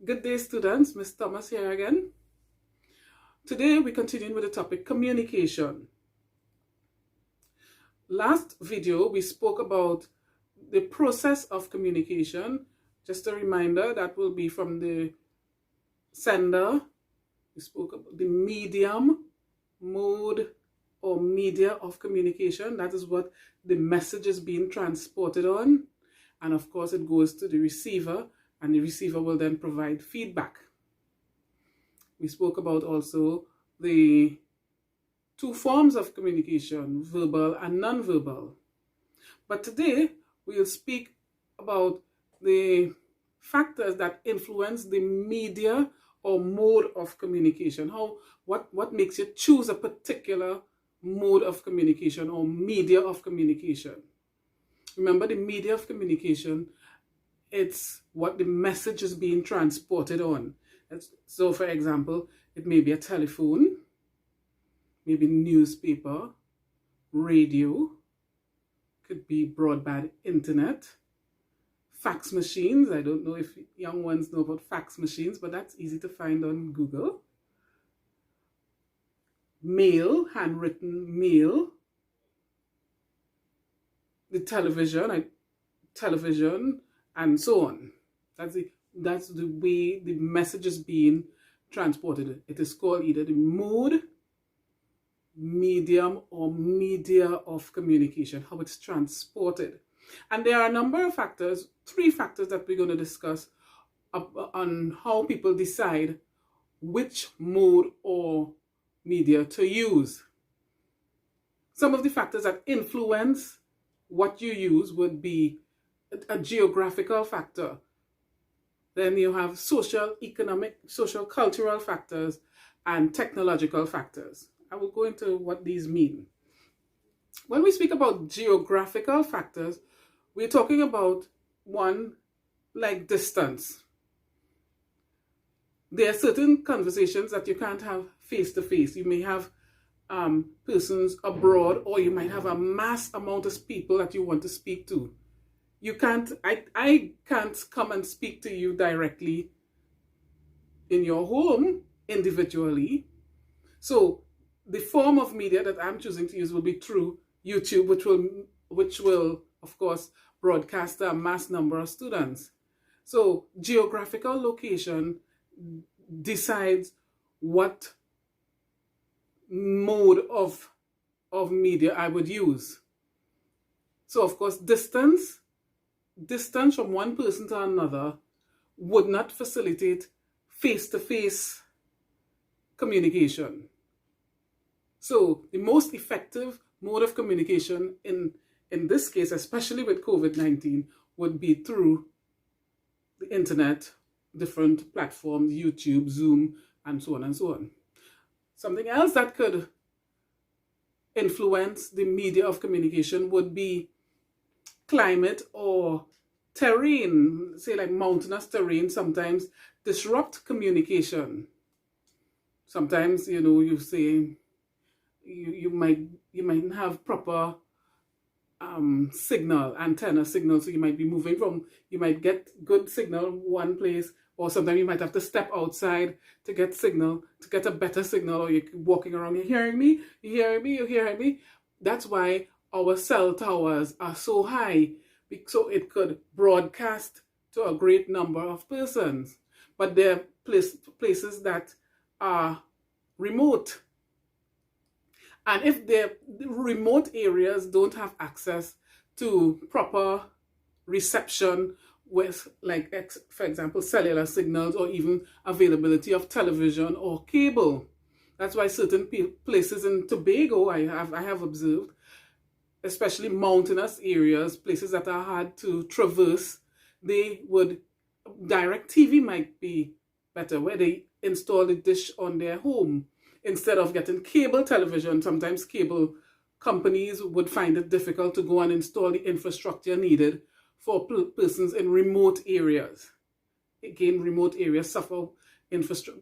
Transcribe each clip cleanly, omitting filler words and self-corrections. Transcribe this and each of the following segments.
Good day, students. Miss Thomas here again. Today, we're continuing with the topic communication. Last video, we spoke about the process of communication. Just a reminder, that will be from the sender. We spoke about the medium, mode, or media of communication. That is what the message is being transported on. And of course, it goes to the receiver, and the receiver will then provide feedback. We spoke about also the two forms of communication, verbal and non-verbal. But today, we'll speak about the factors that influence the media or mode of communication. What makes you choose a particular mode of communication or media of communication? Remember, the media of communication, it's what the message is being transported on. So, for example, it may be a telephone, maybe newspaper, radio, could be broadband internet, fax machines. I don't know if young ones know about fax machines, but that's easy to find on Google. Mail, handwritten mail, the television, and so on. That's the way the message is being transported. It is called either the mode, medium, or media of communication, how it's transported. And there are a number of factors, 3 factors that we're going to discuss on how people decide which mode or media to use. Some of the factors that influence what you use would be a geographical factor. Then you have social, economic, social, cultural factors, and technological factors. I will go into what these mean. When we speak about geographical factors, we're talking about one like distance. There are certain conversations that you can't have face to face. You may have persons abroad, or you might have a mass amount of people that you want to speak to. You can't, I can't come and speak to you directly in your home individually. So the form of media that I'm choosing to use will be through YouTube, which will of course broadcast a mass number of students. So geographical location decides what mode of media I would use. So of course distance from one person to another would not facilitate face-to-face communication. So the most effective mode of communication in this case, especially with COVID-19, would be through the internet, different platforms, YouTube, Zoom, and so on and so on. Something else that could influence the media of communication would be climate or terrain. Say like mountainous terrain sometimes disrupt communication. Sometimes, you say you might have proper antenna signal, so you might be you might get good signal one place, or sometimes you might have to step outside to get a better signal, or you're walking around, you're hearing me. That's why our cell towers are so high, so it could broadcast to a great number of persons. But there are places that are remote. And if the remote areas don't have access to proper reception with, like, for example, cellular signals, or even availability of television or cable. That's why certain places in Tobago, I have observed, especially mountainous areas, places that are hard to traverse, direct TV might be better, where they install a dish on their home. Instead of getting cable television, sometimes cable companies would find it difficult to go and install the infrastructure needed for persons in remote areas. Again, remote areas suffer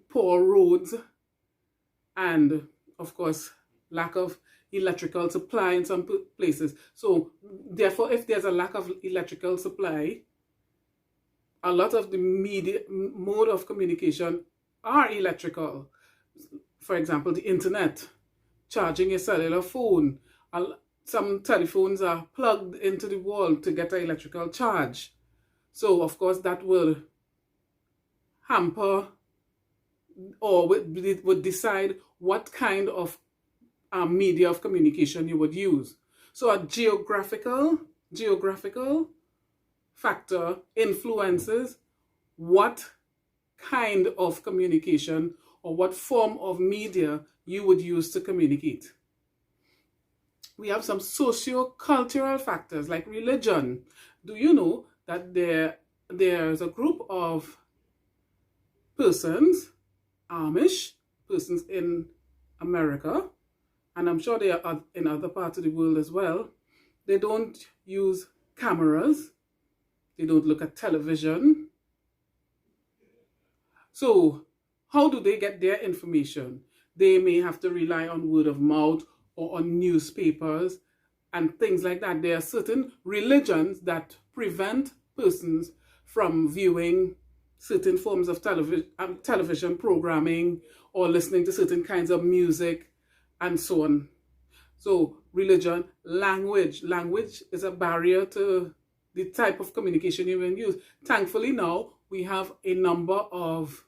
poor roads, and of course, lack of electrical supply in some places. So therefore, if there's a lack of electrical supply, a lot of the media mode of communication are electrical. For example, the internet, charging your cellular phone. Some telephones are plugged into the wall to get an electrical charge. So, of course, that will hamper or would decide what kind of media of communication you would use. So a geographical factor influences what kind of communication or what form of media you would use to communicate. We have some sociocultural factors like religion. Do you know that there's a group of persons, Amish persons in America, and I'm sure they are in other parts of the world as well. They don't use cameras. They don't look at television. So how do they get their information? They may have to rely on word of mouth or on newspapers and things like that. There are certain religions that prevent persons from viewing certain forms of television programming or listening to certain kinds of music and so on. So religion, language is a barrier to the type of communication you can use. Thankfully now we have a number of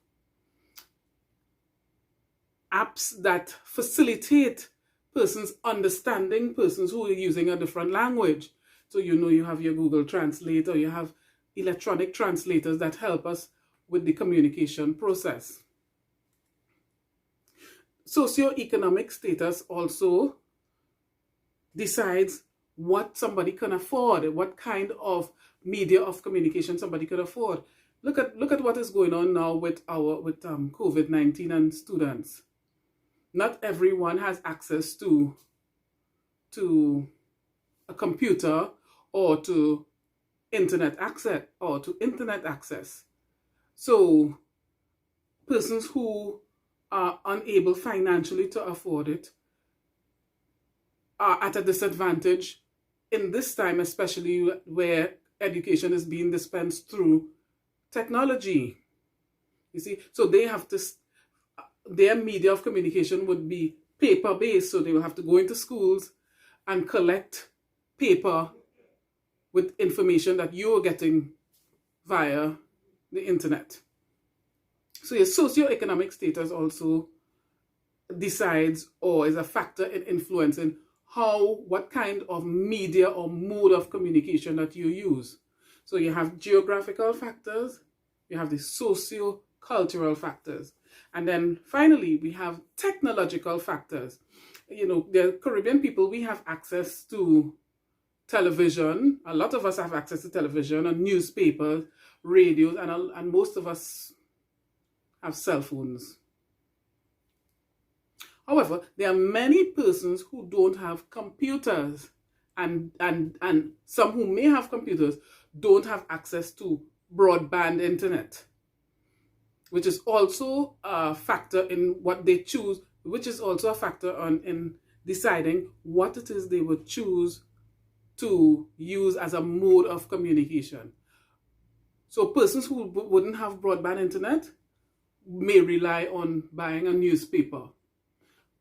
apps that facilitate persons understanding persons who are using a different language. So you have your Google Translate, or you have electronic translators that help us with the communication process. Socioeconomic status also decides what somebody can afford, what kind of media of communication somebody can afford. Look at what is going on now with COVID-19 and students. Not everyone has access to a computer or to internet access. So persons who are unable financially to afford it are at a disadvantage in this time, especially where education is being dispensed through technology. You see, so they have to, their media of communication would be paper-based, so they will have to go into schools and collect paper with information that you're getting via the internet. So your socioeconomic status also decides or is a factor in influencing what kind of media or mode of communication that you use. So you have geographical factors, you have the socio-cultural factors, and then finally we have technological factors. The Caribbean people, we have access to television. A lot of us have access to television and newspapers, radios, and most of us have cell phones. However, there are many persons who don't have computers, and some who may have computers don't have access to broadband internet, which is also a factor in what they choose, which is also a factor in deciding what it is they would choose to use as a mode of communication. So persons who wouldn't have broadband internet may rely on buying a newspaper,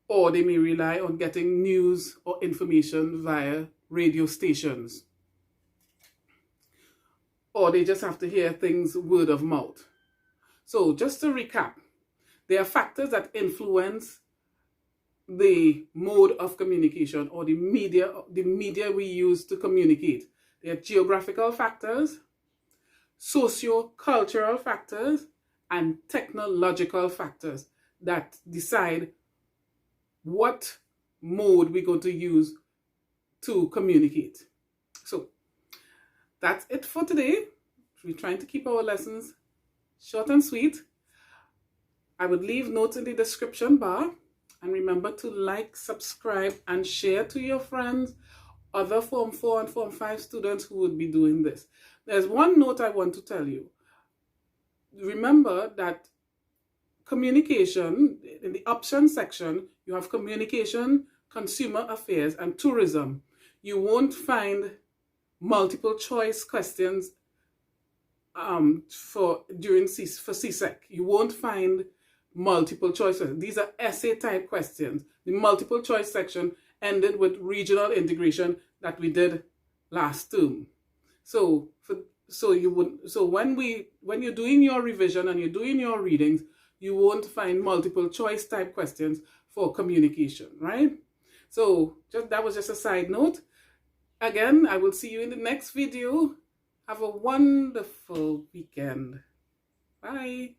or they may rely on getting news or information via radio stations, or they just have to hear things word of mouth. So just to recap, there are factors that influence the mode of communication or the media we use to communicate. There are geographical factors, socio-cultural factors, and technological factors that decide what mode we're going to use to communicate. So that's it for today. We're trying to keep our lessons short and sweet. I would leave notes in the description bar. And remember to like, subscribe, and share to your friends, other Form 4 and Form 5 students who would be doing this. There's one note I want to tell you. Remember that communication, in the options section, you have communication, consumer affairs, and tourism. You won't find multiple choice questions for CSEC. You won't find multiple choices. These are essay type questions. The multiple choice section ended with regional integration that we did last term. So when you're doing your revision and you're doing your readings, you won't find multiple choice type questions for communication, right? So that was just a side note. Again, I will see you in the next video. Have a wonderful weekend. Bye.